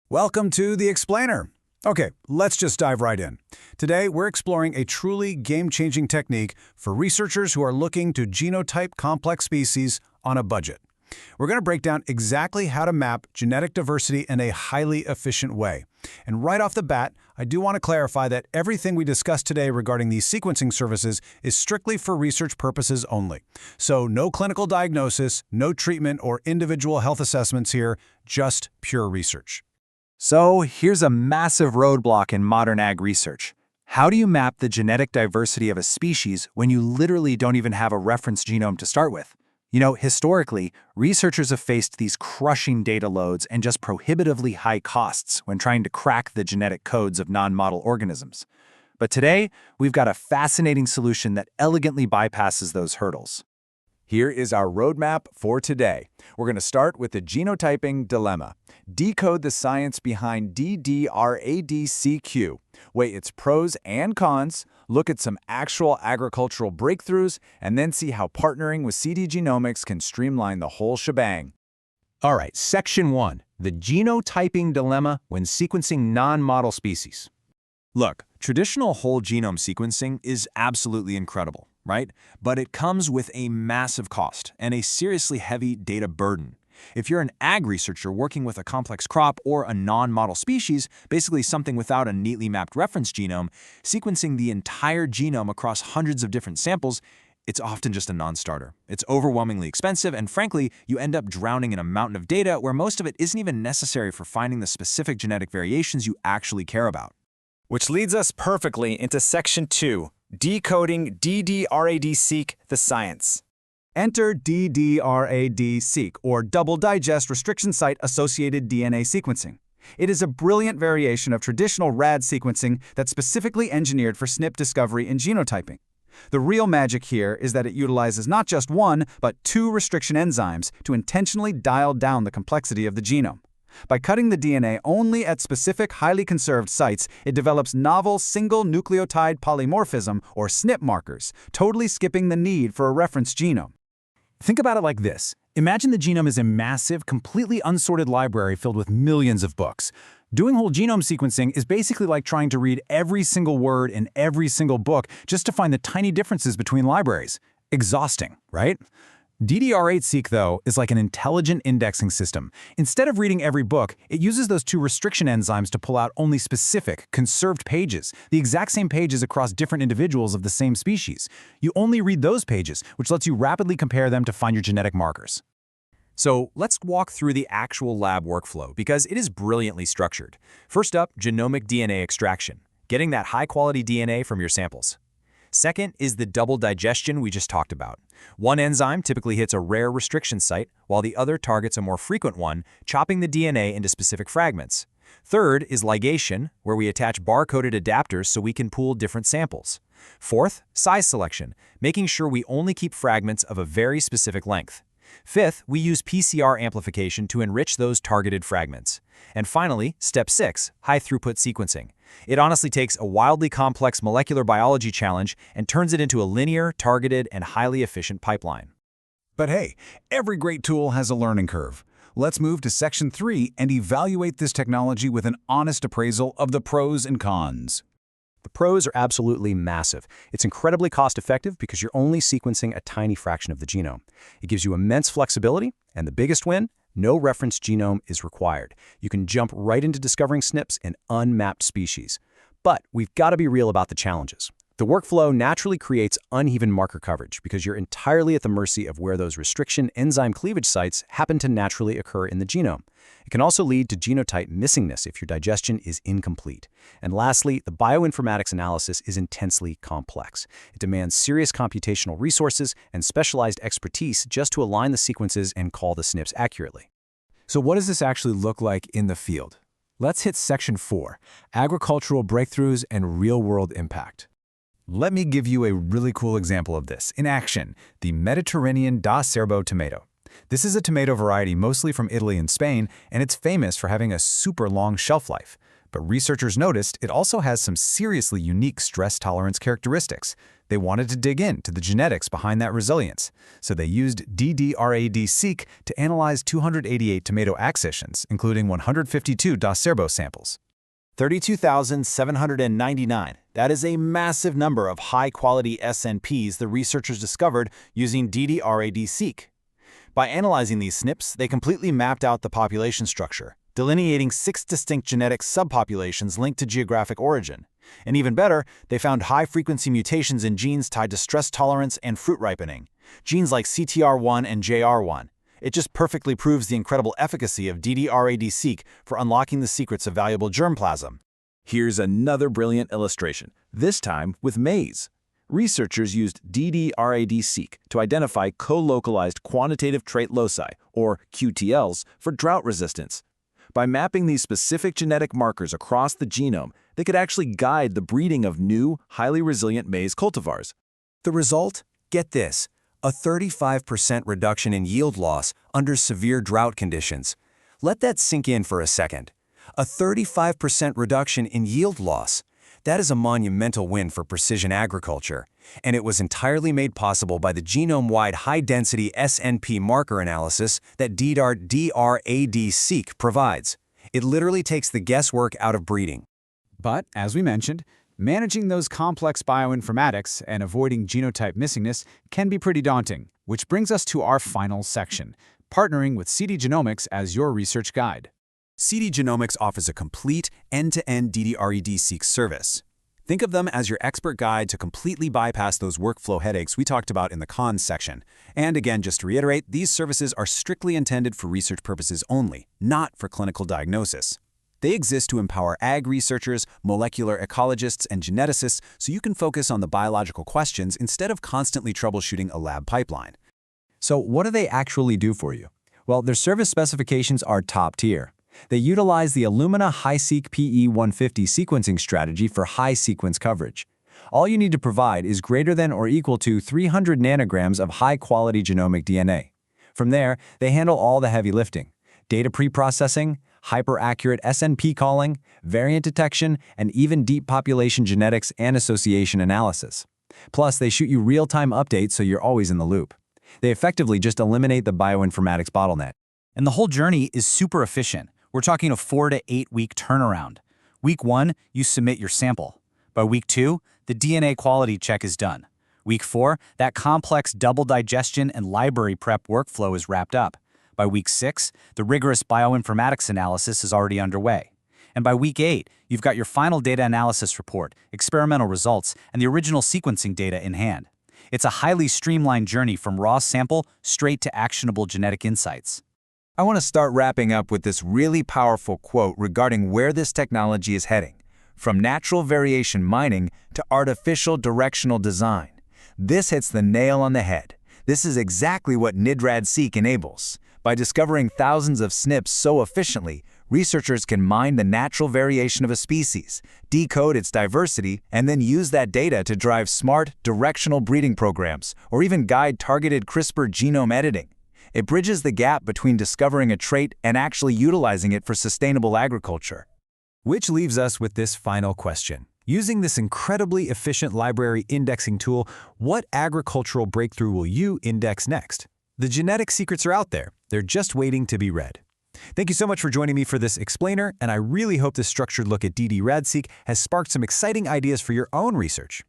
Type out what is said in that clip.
Welcome to The Explainer. Okay, let's just dive right in. Today, we're exploring a truly game-changing technique for researchers who are looking to genotype complex species on a budget. We're going to break down exactly how to map genetic diversity in a highly efficient way. And right off the bat, I do want to clarify that everything we discussed today regarding these sequencing services is strictly for research purposes only. So no clinical diagnosis, no treatment or individual health assessments here, just pure research. So here's a massive roadblock in modern ag research. How do you map the genetic diversity of a species when you literally don't even have a reference genome to start with? Historically, researchers have faced these crushing data loads and just prohibitively high costs when trying to crack the genetic codes of non-model organisms. But today, we've got a fascinating solution that elegantly bypasses those hurdles. Here is our roadmap for today. We're going to start with the genotyping dilemma. Decode the science behind ddRAD-seq. Weigh its pros and cons, look at some actual agricultural breakthroughs, and then see how partnering with CD Genomics can streamline the whole shebang. All right, Section 1, the genotyping dilemma when sequencing non-model species. Look, traditional whole genome sequencing is absolutely incredible, right? But it comes with a massive cost and a seriously heavy data burden. If you're an ag researcher working with a complex crop or a non-model species, basically something without a neatly mapped reference genome, sequencing the entire genome across hundreds of different samples, it's often just a non-starter. It's overwhelmingly expensive, and frankly, you end up drowning in a mountain of data where most of it isn't even necessary for finding the specific genetic variations you actually care about. Which leads us perfectly into Section 2, decoding ddRAD-seq, the science. Enter ddRAD-seq, or double digest restriction site-associated DNA sequencing. It is a brilliant variation of traditional RAD sequencing that's specifically engineered for SNP discovery and genotyping. The real magic here is that it utilizes not just one, but two restriction enzymes to intentionally dial down the complexity of the genome. By cutting the DNA only at specific highly conserved sites, it develops novel Single Nucleotide Polymorphism, or SNP markers, totally skipping the need for a reference genome. Think about it like this. Imagine the genome is a massive, completely unsorted library filled with millions of books. Doing whole genome sequencing is basically like trying to read every single word in every single book just to find the tiny differences between libraries. Exhausting, right? ddRAD-seq, though, is like an intelligent indexing system. Instead of reading every book, it uses those two restriction enzymes to pull out only specific, conserved pages, the exact same pages across different individuals of the same species. You only read those pages, which lets you rapidly compare them to find your genetic markers. So let's walk through the actual lab workflow because it is brilliantly structured. First up, genomic DNA extraction, getting that high-quality DNA from your samples. Second is the double digestion we just talked about. One enzyme typically hits a rare restriction site, while the other targets a more frequent one, chopping the DNA into specific fragments. Third is ligation, where we attach bar-coded adapters so we can pool different samples. Fourth, size selection, making sure we only keep fragments of a very specific length. Fifth, we use PCR amplification to enrich those targeted fragments. And finally, step 6, high-throughput sequencing. It honestly takes a wildly complex molecular biology challenge and turns it into a linear, targeted, and highly efficient pipeline. But hey, every great tool has a learning curve. Let's move to Section 3 and evaluate this technology with an honest appraisal of the pros and cons. The pros are absolutely massive. It's incredibly cost-effective because you're only sequencing a tiny fraction of the genome. It gives you immense flexibility, and the biggest win, no reference genome is required. You can jump right into discovering SNPs in unmapped species. But we've got to be real about the challenges. The workflow naturally creates uneven marker coverage because you're entirely at the mercy of where those restriction enzyme cleavage sites happen to naturally occur in the genome. It can also lead to genotype missingness if your digestion is incomplete. And lastly, the bioinformatics analysis is intensely complex. It demands serious computational resources and specialized expertise just to align the sequences and call the SNPs accurately. So what does this actually look like in the field? Let's hit Section 4, agricultural breakthroughs and real-world impact. Let me give you a really cool example of this in action, the Mediterranean da Cerbo tomato. This is a tomato variety mostly from Italy and Spain, and it's famous for having a super long shelf life. But researchers noticed it also has some seriously unique stress tolerance characteristics. They wanted to dig into the genetics behind that resilience, so they used ddRAD-seq to analyze 288 tomato accessions, including 152 Dacerbo samples. 32,799. That is a massive number of high-quality SNPs the researchers discovered using ddRAD-seq. By analyzing these SNPs, they completely mapped out the population structure, delineating 6 distinct genetic subpopulations linked to geographic origin. And even better, they found high-frequency mutations in genes tied to stress tolerance and fruit ripening, genes like CTR1 and JR1. It just perfectly proves the incredible efficacy of ddRAD-seq for unlocking the secrets of valuable germplasm. Here's another brilliant illustration, this time with maize. Researchers used ddRAD-seq to identify co-localized quantitative trait loci, or QTLs, for drought resistance. By mapping these specific genetic markers across the genome, they could actually guide the breeding of new, highly resilient maize cultivars. The result? Get this, a 35% reduction in yield loss under severe drought conditions. Let that sink in for a second. A 35% reduction in yield loss. That is a monumental win for precision agriculture, and it was entirely made possible by the genome-wide high-density SNP marker analysis that ddRAD-seq provides. It literally takes the guesswork out of breeding. But, as we mentioned, managing those complex bioinformatics and avoiding genotype missingness can be pretty daunting, which brings us to our final section, partnering with CD Genomics as your research guide. CD Genomics offers a complete end-to-end ddRAD-seq service. Think of them as your expert guide to completely bypass those workflow headaches we talked about in the cons section. And again, just to reiterate, these services are strictly intended for research purposes only, not for clinical diagnosis. They exist to empower ag researchers, molecular ecologists, and geneticists so you can focus on the biological questions instead of constantly troubleshooting a lab pipeline. So what do they actually do for you? Well, their service specifications are top tier. They utilize the Illumina HiSeq PE150 sequencing strategy for high sequence coverage. All you need to provide is greater than or equal to 300 nanograms of high-quality genomic DNA. From there, they handle all the heavy lifting: data pre-processing, hyper-accurate SNP calling, variant detection, and even deep population genetics and association analysis. Plus, they shoot you real-time updates so you're always in the loop. They effectively just eliminate the bioinformatics bottleneck. And the whole journey is super efficient. We're talking a 4 to 8 week turnaround. Week 1, you submit your sample. By week 2, the DNA quality check is done. Week 4, that complex double digestion and library prep workflow is wrapped up. By week 6, the rigorous bioinformatics analysis is already underway. And by week 8, you've got your final data analysis report, experimental results, and the original sequencing data in hand. It's a highly streamlined journey from raw sample straight to actionable genetic insights. I want to start wrapping up with this really powerful quote regarding where this technology is heading, from natural variation mining to artificial directional design. This hits the nail on the head. This is exactly what ddRAD-seq enables. By discovering thousands of SNPs so efficiently, researchers can mine the natural variation of a species, decode its diversity, and then use that data to drive smart, directional breeding programs, or even guide targeted CRISPR genome editing. It bridges the gap between discovering a trait and actually utilizing it for sustainable agriculture. Which leaves us with this final question. Using this incredibly efficient library indexing tool, what agricultural breakthrough will you index next? The genetic secrets are out there. They're just waiting to be read. Thank you so much for joining me for this explainer, and I really hope this structured look at ddRAD-seq has sparked some exciting ideas for your own research.